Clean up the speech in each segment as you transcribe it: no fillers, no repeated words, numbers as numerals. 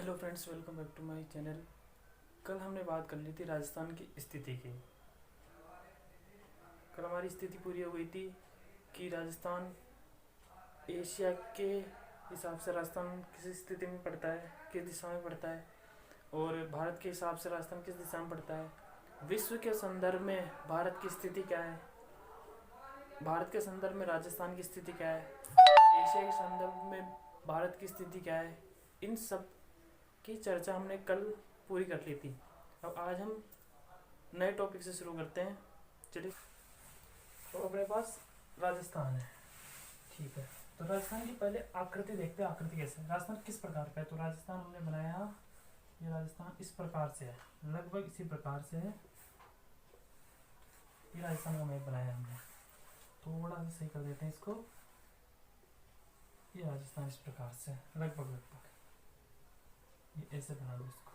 Hello friends, welcome back to my channel. कल हमने बात कर ली थी राजस्थान की स्थिति की। कल हमारी स्थिति पूरी हो गई थी कि राजस्थान एशिया के हिसाब से राजस्थान किस स्थिति में पड़ता है, किस दिशा में पड़ता है, और भारत के हिसाब से राजस्थान किस दिशा में पड़ता है। विश्व के संदर्भ में भारत की स्थिति क्या है, भारत के संदर्भ में राजस्थान की स्थिति क्या है, एशिया के संदर्भ में भारत की स्थिति क्या है, इन सब की चर्चा हमने कल पूरी कर ली थी। अब आज हम नए टॉपिक से शुरू करते हैं। चलिए, तो अपने पास राजस्थान है, ठीक है। तो राजस्थान की पहले आकृति देखते हैं। आकृति कैसे है, राजस्थान किस प्रकार का है। तो राजस्थान हमने बनाया, ये राजस्थान इस प्रकार से है, लगभग इसी प्रकार से है। ये राजस्थान का मैप बनाया हमने, थोड़ा सा सही कर देते हैं इसको। ये राजस्थान इस प्रकार से लगभग लगभग ये ऐसे बना लो इसको,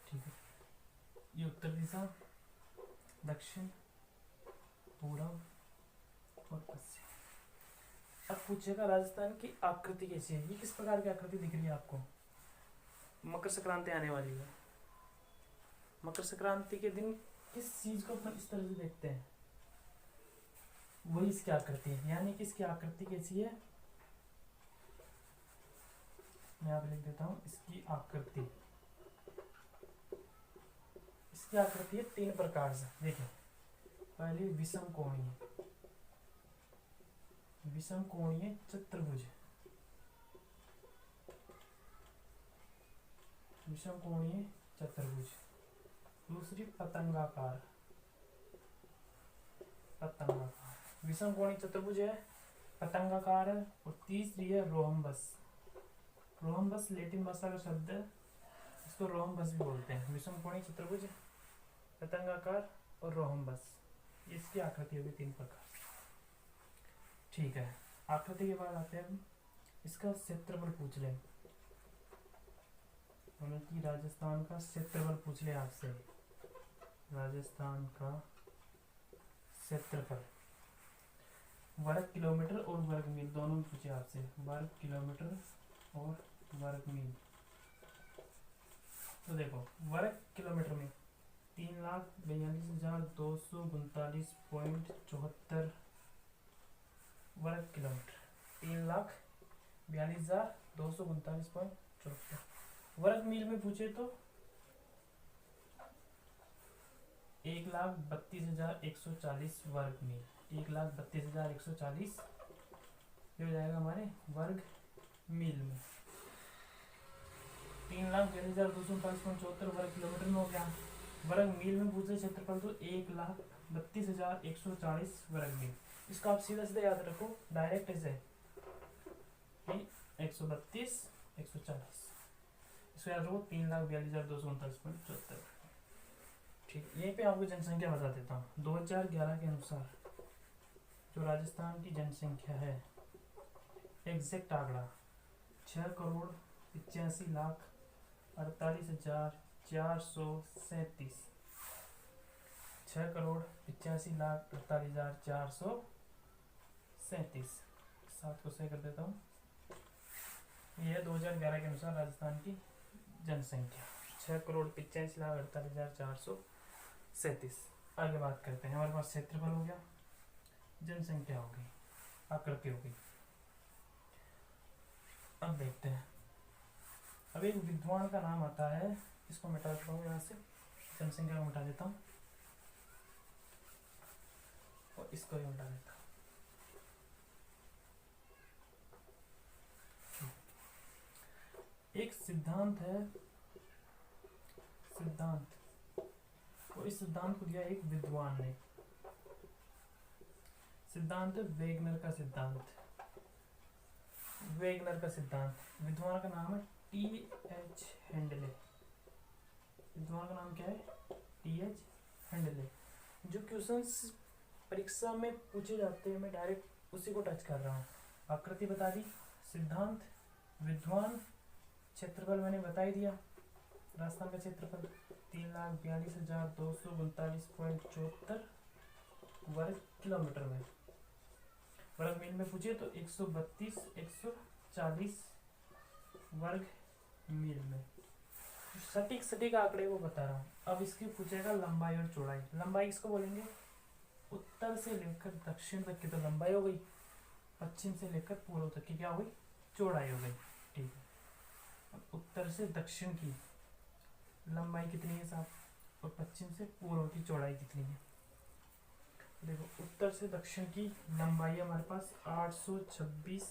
ठीक है। ये उत्तर दिशा, दक्षिण, पूर्व और पश्चिम। अब पूछेगा राजस्थान की आकृति कैसी है। ये किस प्रकार की आकृति दिख रही है आपको। मकर संक्रांति आने वाली है, मकर संक्रांति के दिन किस चीज को अपन इस तरह से देखते हैं, वही इसकी आकृति है। यानी कि इसकी आकृति कैसी है, मैं यहाँ पे लिख देता हूँ इसकी आकृति। इसकी आकृति है तीन प्रकार से। देखिए, पहली विषम कोणीय, विषम कोणीय चतुर्भुज, विषम कोणीय चतुर्भुज। दूसरी पतंगाकार, पतंगाकार विषम कोणीय चतुर्भुज है, पतंगाकार है। और तीसरी है रोहम्बस। रोहम्बस लैटिन भाषा का शब्द है, इसको रोहम्बस भी बोलते हैं। विषम कोणीय चतुर्भुज, पतंगाकार और रोहम्बस, इसकी आकृति होगी तीन प्रकार, ठीक है। आकृति के बाद आते हैं इसका क्षेत्रफल पूछ ले, कि राजस्थान का क्षेत्रफल पूछ ले आपसे। राजस्थान का क्षेत्रफल वर्ग किलोमीटर और वर्ग मील दोनों में पूछे आपसे, वर्ग किलोमीटर और वर्ग मील। तो देखो, वर्ग किलोमीटर में 3,42,239.74 वर्ग किलोमीटर, 3,42,239.74। वर्ग मील में पूछे तो 1,32,140 वर्ग मील, 1,32,140 हो जाएगा हमारे वर्ग मील में। 3,42,239.74 वर्ग किलोमीटर में हो गया। वर्ग मील में पूछे क्षेत्रफल तो 1,32,140 वर्ग मील। इसको आप सीधा सीधा याद रखो, डायरेक्ट ऐसे 132 140, इसको याद रखो 3,42,239.74, ठीक। यहीं पे आपको जनसंख्या बता देता हूँ। 2011 के अनुसार जो राजस्थान की जनसंख्या है, एग्जैक्ट आंकड़ा 6,85,48,437, 6,85,48,437। 7 को सही कर देता हूँ। यह है 2011 के अनुसार राजस्थान की जनसंख्या, 6,85,48,437। आगे बात करते हैं। हमारे पास क्षेत्रफल हो गया, जनसंख्या हो गई, आकृति हो गई। अब देखते हैं, अब एक विद्वान का नाम आता है, इसको मिटा देता हूँ यहाँ से, जनसंख्या को मिटा देता हूँ और इसको भी मिटा देता हूँ। एक सिद्धांत है, सिद्धांत, और इस सिद्धांत को दिया एक विद्वान ने। सिद्धांत वेगनर का सिद्धांत, वेगनर का सिद्धांत। विद्वान का नाम है T.H. हेंडले। विद्वान का नाम क्या है, T.H. हेंडले। जो क्वेश्चंस परीक्षा में पूछे जाते हैं, मैं डायरेक्ट उसी को टच कर रहा हूँ। आकृति बता दी, सिद्धांत, विद्वान, क्षेत्रफल मैंने बता ही दिया। राजस्थान का क्षेत्रफल 3,42,239.74 वर्ग किलोमीटर में। वर्ग मील में पूछे तो 132,140 वर्ग मील में। सटीक सटीक आंकड़े को बता रहा हूँ। अब इसकी पूछेगा लंबाई और चौड़ाई। लंबाई किसको बोलेंगे? उत्तर से लेकर दक्षिण तक की तो लंबाई हो गई, पश्चिम से लेकर पूर्व तक की क्या हो गई? चौड़ाई हो गई। ठीक है, अब उत्तर से दक्षिण की लंबाई कितनी है साहब, और पश्चिम से पूर्व की चौड़ाई कितनी है? देखो, उत्तर से दक्षिण की लंबाई हमारे पास 826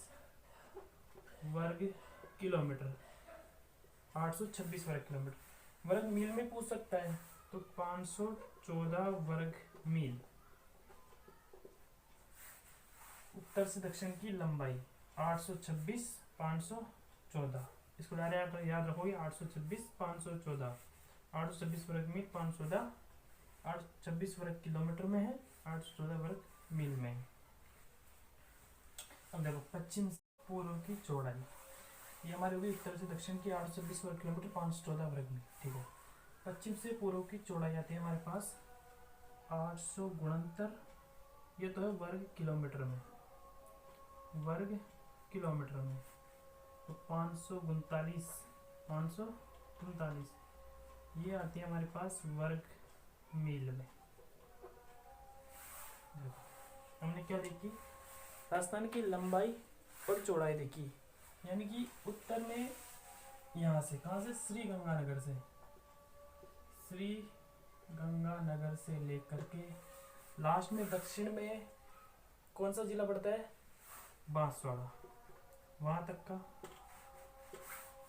वर्ग किलोमीटर। 826 वर्ग किलोमीटर। वर्ग मील में पूछ सकता है तो 514 वर्ग मील उत्तर से दक्षिण की लंबाई। 826 514, इसको डायरेक्ट याद रखोगे। 826 514, 826 वर्ग मील 514, 826 वर्ग किलोमीटर में है, 814 वर्ग मील में है। अब देखो, पश्चिम पूर्व की चौड़ाई, ये हमारी होगी उत्तर से दक्षिण की 826 वर्ग किलोमीटर 514 वर्ग मील। ठीक है, पश्चिम से पूर्व की चौड़ाई आती है हमारे पास 869, ये तो है वर्ग किलोमीटर में, वर्ग किलोमीटर में। तो 539 ये आती है हमारे पास वर्ग मील में। हमने क्या देखी? राजस्थान की लंबाई और चौड़ाई देखी, यानी कि उत्तर में यहाँ से, कहाँ से? श्री गंगानगर से लेकर के लास्ट में दक्षिण में कौन सा जिला पड़ता है? बांसवाड़ा, वहां तक का।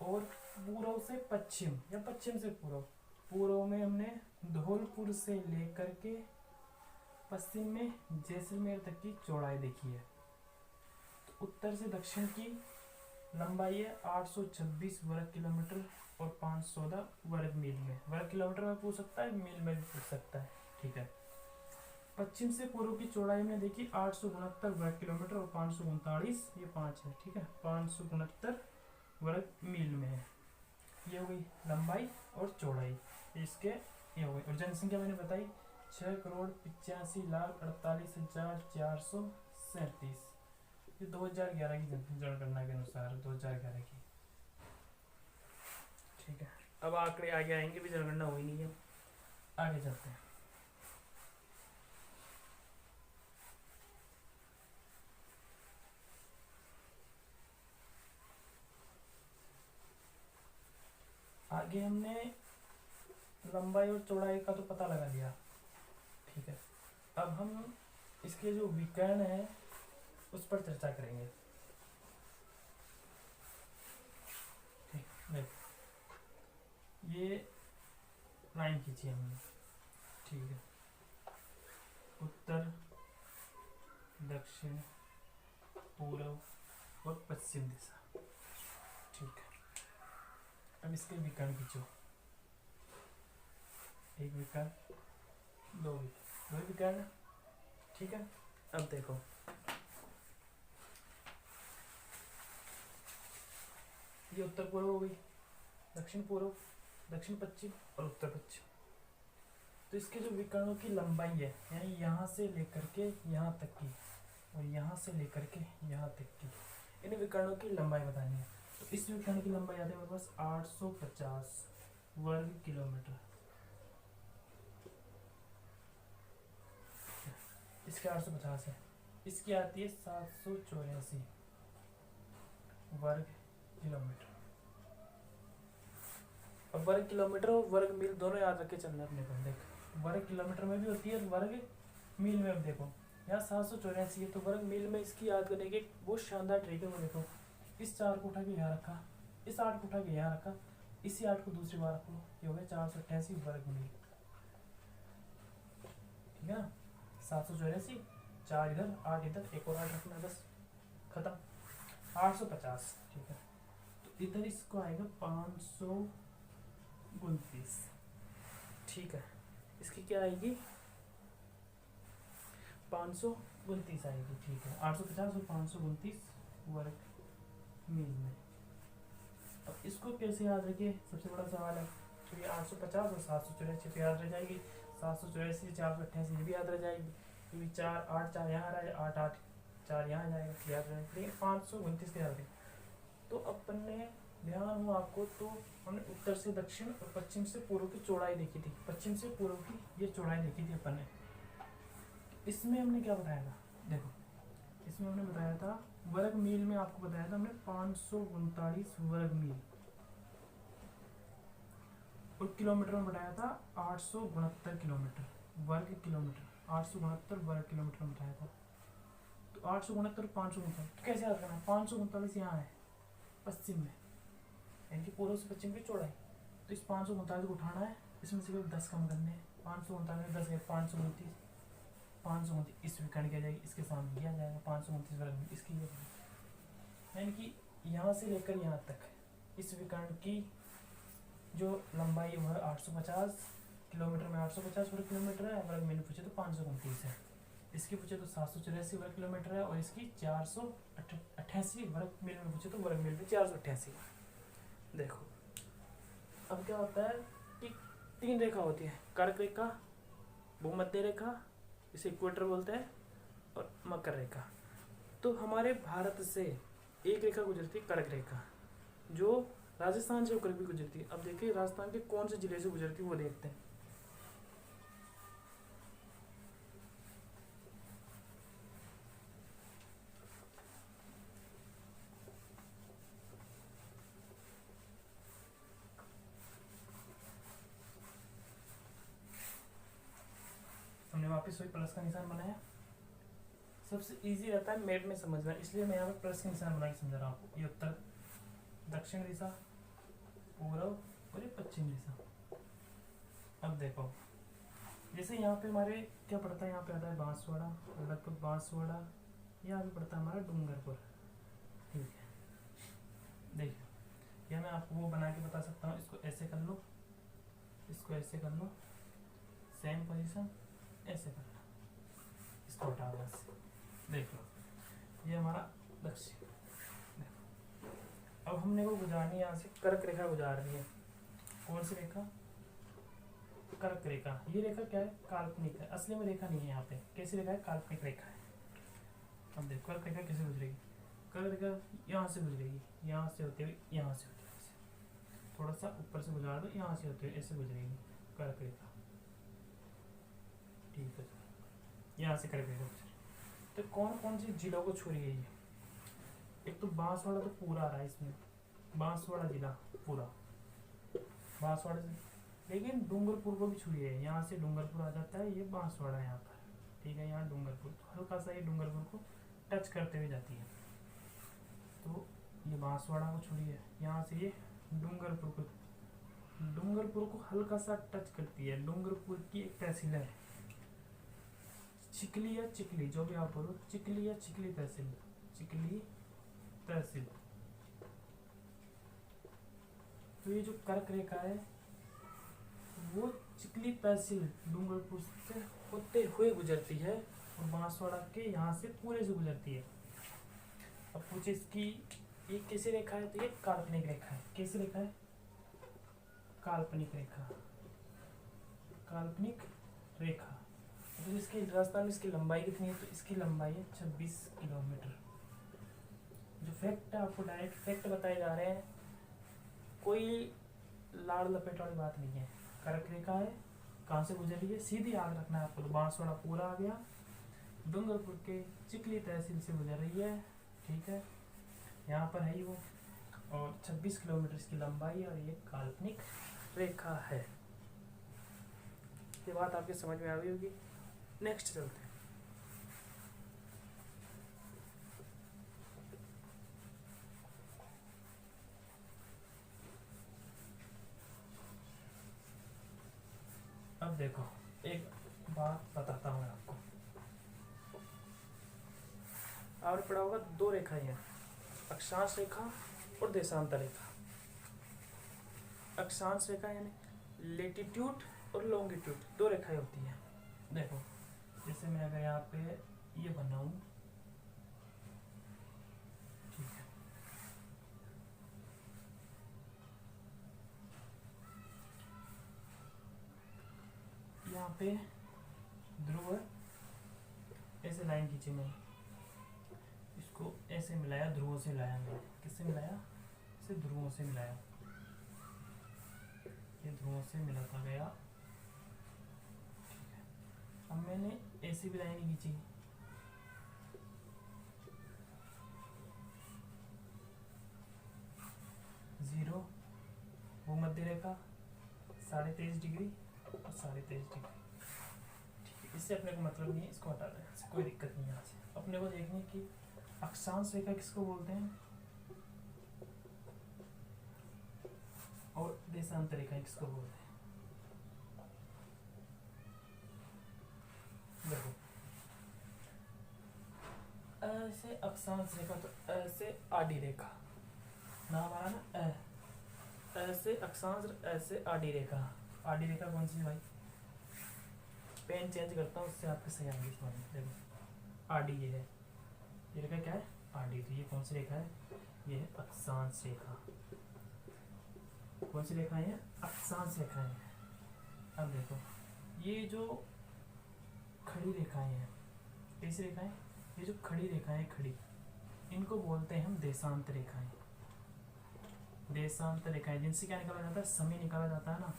और पूर्व से पश्चिम या पश्चिम से पूर्व, पूर्व में हमने धौलपुर से लेकर के पश्चिम में जैसलमेर तक की चौड़ाई देखी है। तो उत्तर से दक्षिण की लंबाई है 826 वर्ग किलोमीटर और 514 वर्ग मील में। वर्ग किलोमीटर में पूछ सकता है, मील में भी पूछ सकता है। ठीक है, पश्चिम से पूर्व की चौड़ाई में देखिए 869 वर्ग किलोमीटर और 539, ये 5 है। ठीक है, 569 वर्ग मील में है। ये हो गई लंबाई और चौड़ाई, इसके ये हो गई। और जनसंख्या मैंने बताई 6,85,48,437, ये 2011 की जनगणना के अनुसार, 2011 की। ठीक है, अब आंकड़े आगे आएंगे, भी जनगणना हुई नहीं है, आगे चलते हैं। आगे हमने लंबाई और चौड़ाई का तो पता लगा लिया। ठीक है, अब हम इसके जो विकर्ण है उस पर चर्चा करेंगे। ठीक है, ये लाइन खींची हमने। ठीक है, उत्तर, दक्षिण, पूर्व और पश्चिम दिशा। ठीक है, अब इसके विकर्ण खींचो। एक विकर्ण, दो विकर्ण। ठीक है, अब देखो, ये उत्तर पूर्व हो गई, दक्षिण पूर्व, दक्षिण पश्चिम और उत्तर पश्चिम। तो इसके जो विकर्णों की लंबाई है, यानी यहाँ से लेकर के यहाँ तक की और यहाँ से लेकर के यहाँ तक की, इन विकर्णों की लंबाई बतानी है। तो इस विकर्ण की लंबाई आती है मेरे पास 850 वर्ग किलोमीटर। इसके 850 है, इसकी आती है 784 वर्ग किलोमीटर। अब वर्ग किलोमीटर और वर्ग मील दोनों याद रखे चलना अपने को। देख, वर्ग किलोमीटर में भी होती है, वर्ग मील में। अब देखो, यहाँ 784 है, तो वर्ग मील में इसकी याद करने की बहुत शानदार तरीके में देखो, इस 4 को उठा के यहाँ रखा, इस 8 को उठा के यहाँ रखा, इसी 8 को दूसरी बार रखो, ये हो गया 488 वर्ग मील। ठीक है ना, 784, 4 इधर, 8 इधर, एक और 8 रखना, बस खत्म, 850। ठीक है, तो इधर इसको आएगा 529। ठीक है, इसकी क्या आएगी? 529 आएगी। ठीक है, 850 और 529 वर्ग मील में। अब इसको कैसे याद रखिए, सबसे बड़ा सवाल है। तो ये 850 और 784 तो याद रह जाएगी, 784 488 ये भी याद रह जाएगी, क्योंकि 4 8 4 यहाँ रहा है, 8 8 4 यहाँ जाएगा, याद रहेगा। लेकिन 529 के याद रखें। तो अपन ने ध्यान हो आपको तो हमने उत्तर से दक्षिण और पश्चिम से पूर्व की चौड़ाई देखी थी, पश्चिम से पूर्व की ये चौड़ाई देखी थी अपन ने। इसमें हमने क्या बताया था, देखो इसमें हमने बताया था वर्ग मील में, आपको बताया था हमने 539 वर्ग मील, और किलोमीटर में बताया था 869 किलोमीटर वर्ग किलोमीटर, 869 वर्ग किलोमीटर में बताया था। तो 869 539 तो कैसे याद करना, 539 यहाँ है पश्चिम में, यानी कि पूर्व से पश्चिम की चौड़ाई। तो इस 539 को उठाना है, इसमें से 10 कम करने हैं, 539 10 है 529, 529 इस विकर्ण की आ जाएगी, इसके सामने किया जाएगा 529 वर्ग मील इसकी, यानी कि यहाँ से लेकर यहाँ तक इस विकर्ण की जो लंबाई है वह 850 किलोमीटर में 850 वर्ग किलोमीटर है, वर्ग मील पूछे तो 529 है, इसकी पूछे तो 784 वर्ग किलोमीटर है, और इसकी 488 वर्ग मील में पूछे तो वर्ग मील में 488। देखो अब क्या होता है कि 3 रेखा होती है, कर्क रेखा, भूमध्य रेखा इसे इक्वेटर बोलते हैं, और मकर रेखा। तो हमारे भारत से एक रेखा गुजरती है कर्क रेखा, जो राजस्थान से होकर भी गुजरती है। अब देखिए राजस्थान के कौन से जिले से गुजरती है वो देखते हैं। हमने वापस वही प्लस का निशान बनाया, सबसे इजी रहता है मैप में समझना, इसलिए मैं यहाँ पे प्लस का निशान बना के समझा रहा हूँ आपको। ये उत्तर दक्षिण दिशा, पूर्व और ये पश्चिम दिशा। अब देखो जैसे यहाँ पे हमारे क्या पड़ता है, यहाँ पे आता है बांसवाड़ा, लगभग बांसवाड़ा, यहाँ पे पड़ता है हमारा डूंगरपुर, ठीक है। देखिए यह मैं आपको वो बना के बता सकता हूँ, इसको ऐसे कर लो, इसको ऐसे कर लो, सेम पोजीशन ऐसे कर लो, इसको हटा दो ऐसे, देख लो ये हमारा दक्षिण। अब हमने वो गुजारनी है, यहाँ से कर्क रेखा गुजार रही है, कौन सी रेखा, कर्क रेखा। ये रेखा क्या है, काल्पनिक है, असली में रेखा नहीं है यहाँ पे, कैसी रेखा है, काल्पनिक रेखा है। अब देखो कर्क रेखा कैसे गुजरेगी, कर्क रेखा यहाँ से गुजरेगी, यहाँ से होते हुए यहाँ से होते हुए, थोड़ा सा ऊपर से गुजार दो, यहाँ से होते हुए ऐसे गुजरेगी कर्क रेखा, ठीक है। यहाँ से कर्क रेखा गुजरेगी। तो कौन कौन सी जिलों को छू रही है ये, एक तो बांसवाड़ा तो पूरा आ रहा है इसमें, बांसवाड़ा जिला पूरा, बांसवाड़ा से, लेकिन डूंगरपुर को भी छुई है, यहाँ से डूंगरपुर आ जाता है, ये बांसवाड़ा यहाँ पर, ठीक है। यहाँ डूंगरपुर तो हल्का सा ये डूंगरपुर को टच करते हुए जाती है, तो ये बांसवाड़ा को छुई है, यहाँ से ये डूंगरपुर को हल्का सा टच करती है। डूंगरपुर की एक तहसील है चिकली या चिकली, जो भी आप बोलो, चिकली या चिकली तहसील, चिकली तहसील। तो ये जो कर्क रेखा है वो चिकली तहसील डूंगरपुर से होते हुए गुजरती है, और बांसवाड़ा के यहाँ से पूरे से गुजरती है। अब पूछे इसकी ये कैसी रेखा है, तो ये काल्पनिक रेखा है। कैसी रेखा है, काल्पनिक रेखा, काल्पनिक रेखा। तो इसकी राजस्थान में इसकी लंबाई कितनी है, तो इसकी लंबाई है 26 किलोमीटर। जो फैक्ट है आपको डायरेक्ट फैक्ट बताए जा रहे हैं, कोई लाड़ लपेट वाली बात नहीं है। कर्क रेखा है, कहाँ से गुजर रही है, सीधी याद रखना है आपको। तो बांसवाड़ा पूरा आ गया, डूंगरपुर के चिकली तहसील से गुजर रही है, ठीक है, यहाँ पर है ही वो, और 26 किलोमीटर इसकी लंबाई है, और ये काल्पनिक रेखा है। ये बात आपके समझ में आ गई होगी। नेक्स्ट चलते हैं। अब देखो एक बात बताता हूँ आपको, और पड़ा होगा दो रेखाएं हैं, अक्षांश रेखा और देशांतर रेखा। अक्षांश रेखा यानी लेटीट्यूड और लॉन्गिट्यूड, दो रेखाएं होती हैं। देखो जैसे मैं अगर यहाँ पे ये बनाऊं, ठीक है, यहाँ पे ध्रुव ऐसे लाइन खींची मैंने, इसको ऐसे मिलाया, ध्रुवों से मिलाया मैंने, किससे मिलाया, इसे ध्रुवों से मिलाया, ये ध्रुवों से मिलाता गया। अब मैंने ऐसी भी लाइन खींची, जीरो भूमध्य रेखा 23.5 डिग्री और 23.5 डिग्री। ठीक है, इससे अपने को मतलब नहीं है, इसको हटा दें, इससे कोई दिक्कत नहीं है। यहाँ से अपने को देखने की अक्षांश रेखा किसको बोलते हैं और देशांतर रेखा किसको बोलते हैं। देखो ऐसे अक्षांश रेखा, तो ऐसे आडी रेखा नाम आ रहा ना, ऐसे अक्षांश, ऐसे आडी रेखा। आडी रेखा कौन सी है भाई, पेन चेंज करता हूँ उससे आपके सही आएंगे समझ में। देखो आडी ये है, ये रेखा क्या है आडी, तो ये कौन सी रेखा है, ये है अक्षांश रेखा। कौन सी रेखाएं हैं, अक्षांश रेखाएं हैं। अब देखो ये जो खड़ी रेखाएं हैं, कैसी रेखाएं, ये जो खड़ी रेखाएं खड़ी, इनको बोलते हैं हम देशांतर रेखाएं। देशांतर रेखाएं जिनसे क्या निकाला जाता है, समय निकाला जाता है ना,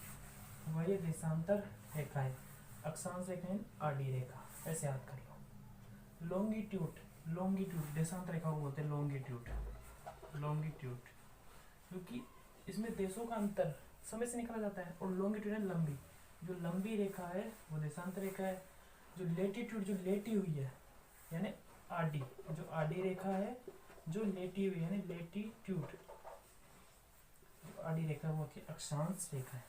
वही देशांतर रेखाएं। अक्षांश रेखाएं आडी रेखा, ऐसे याद कर लो। लॉन्गिट्यूड, लॉन्गिट्यूड देशांतर रेखा को बोलते हैं लॉन्गिट्यूड, लॉन्गिट्यूड क्योंकि इसमें देशों का अंतर समय से निकाला जाता है। और लॉन्गिट्यूड है लंबी, जो लंबी रेखा है वो देशांतर रेखा है। जो लेटीट्यूड, जो लेटी हुई है यानी आडी, जो आडी रेखा है जो लेटी हुई है यानी लेटीट्यूड, जो आडी रेखा वो होती है अक्षांश रेखा है।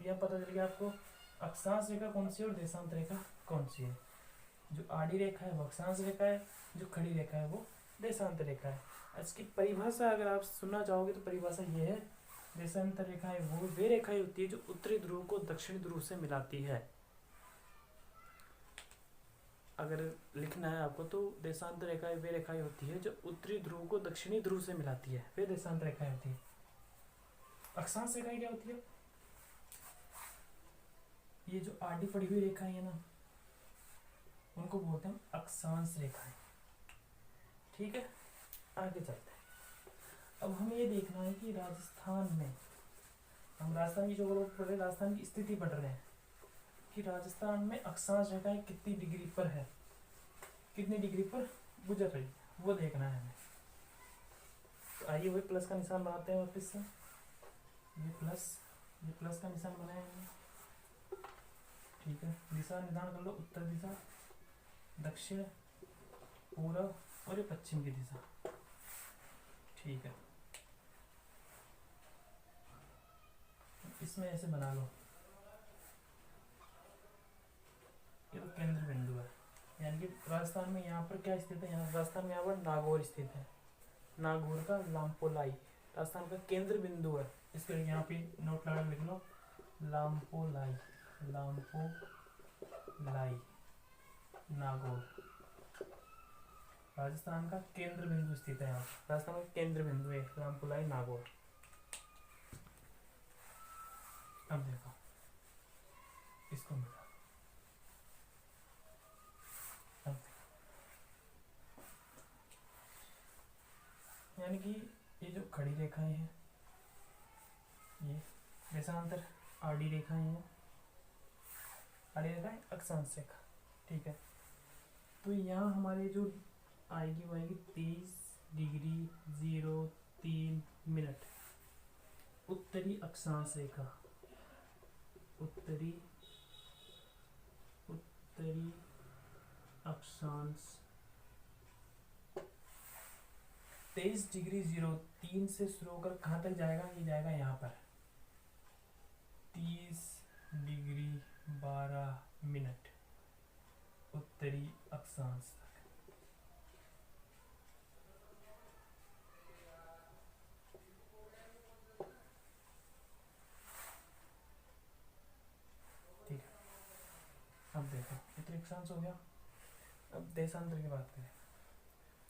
यह पता चल गया आपको अक्षांश रेखा कौन सी है और देशांतर रेखा कौन सी है। जो आडी रेखा है वो अक्षांश रेखा है, जो खड़ी रेखा है वो देशांतर रेखा है। इसकी परिभाषा अगर आप सुनना चाहोगे तो परिभाषा ये है, देशांतर रेखाएं वो वे रेखाएं होती है जो उत्तरी ध्रुव को दक्षिणी ध्रुव से मिलाती है। अगर लिखना है आपको तो देशांतर रेखाएं वे रेखाएं होती है जो उत्तरी ध्रुव को दक्षिणी ध्रुव से मिलाती है, वे देशांतर रेखाएं होती है। अक्षांश रेखाएं क्या होती है, ये जो आडी पड़ी हुई रेखाएं है ना, उनको बोलते हैं अक्षांश रेखाएं। ठीक है, आगे चलते हैं। अब हमें ये देखना है कि राजस्थान में, हम राजस्थान की ज्योग्राफी पढ़ रहे हैं, राजस्थान की स्थिति पढ़ रहे हैं कि राजस्थान में अक्षांश रेखाएं कितनी डिग्री पर है, कितनी डिग्री पर गुजर रही है, वो देखना है हमें। तो आइए वही प्लस का निशान बनाते हैं वापस से, ये प्लस का निशान बनाए हैं। ठीक है, दिशा निर्धारण कर लो, उत्तर दिशा, दक्षिण, पूर्व और ये पश्चिम की दिशा। ठीक है, इसमें ऐसे बना लो, ये तो केंद्र बिंदु है, यानी कि राजस्थान में यहाँ पर क्या स्थित है, यहाँ राजस्थान में यहाँ पर नागौर स्थित है, नागौर का लामपोलाई राजस्थान का केंद्र बिंदु है। इसके लिए यहाँ पे नोट लगा लिख लो, लामपोलाई, लामपोलाई नागौर राजस्थान का केंद्र बिंदु स्थित है। यहाँ राजस्थान का केंद्र बिंदु है लामपोलाई नागौर। अब देखो इसको मिला, अब यानी कि ये जो खड़ी रेखाएं हैं ये देशांतर आडी रेखाएं हैं, आडी रेखाएं अक्षांश रेखा। ठीक है, तो यहाँ हमारे जो आएगी वो आएगी 30°03' उत्तरी अक्षांश रेखा, उत्तरी अक्षांश 23°03 से शुरू होकर कहाँ तक जाएगा, ये जाएगा यहाँ पर 30°12' उत्तरी अक्षांश तक। ठीक है, अब देखो उत्तरी अक्षांश हो गया। अब देशांतर की बात करें,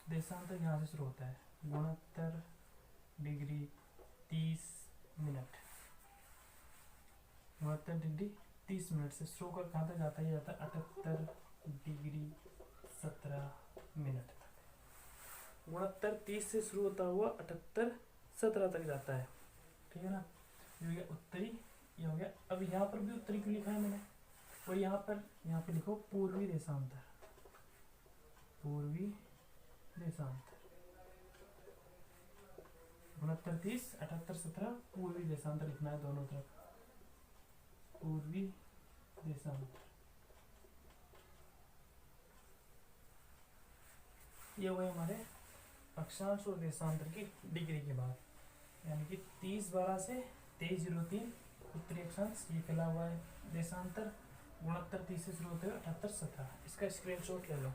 देशांतर यहाँ से शुरू होता है 69°30', 69°30' से शुरू कर कहाँ तक जाता है, ये जाता है 78°17' तक। 69:30 से शुरू होता हुआ 78 17 तक जाता है, ठीक है ना। ये हो गया उत्तरी, ये हो गया। अब यहाँ पर भी उत्तरी क्यों लिखा है मैंने, और यहाँ पे लिखो पूर्वी देशांतर, पूर्वी देशांतर 69 30 78 17 पूर्वी देशांतर लिखना है दोनों तरफ, पूर्वी देशांतर। ये हुए हमारे अक्षांश और देशांतर की डिग्री के बाद, यानी कि 30/12 से 2303 उत्तरी अक्षांश, ये फैला हुआ है देशांतर, 69 30 से शुरू होते हुए 78 17। इसका स्क्रीनशॉट ले लो।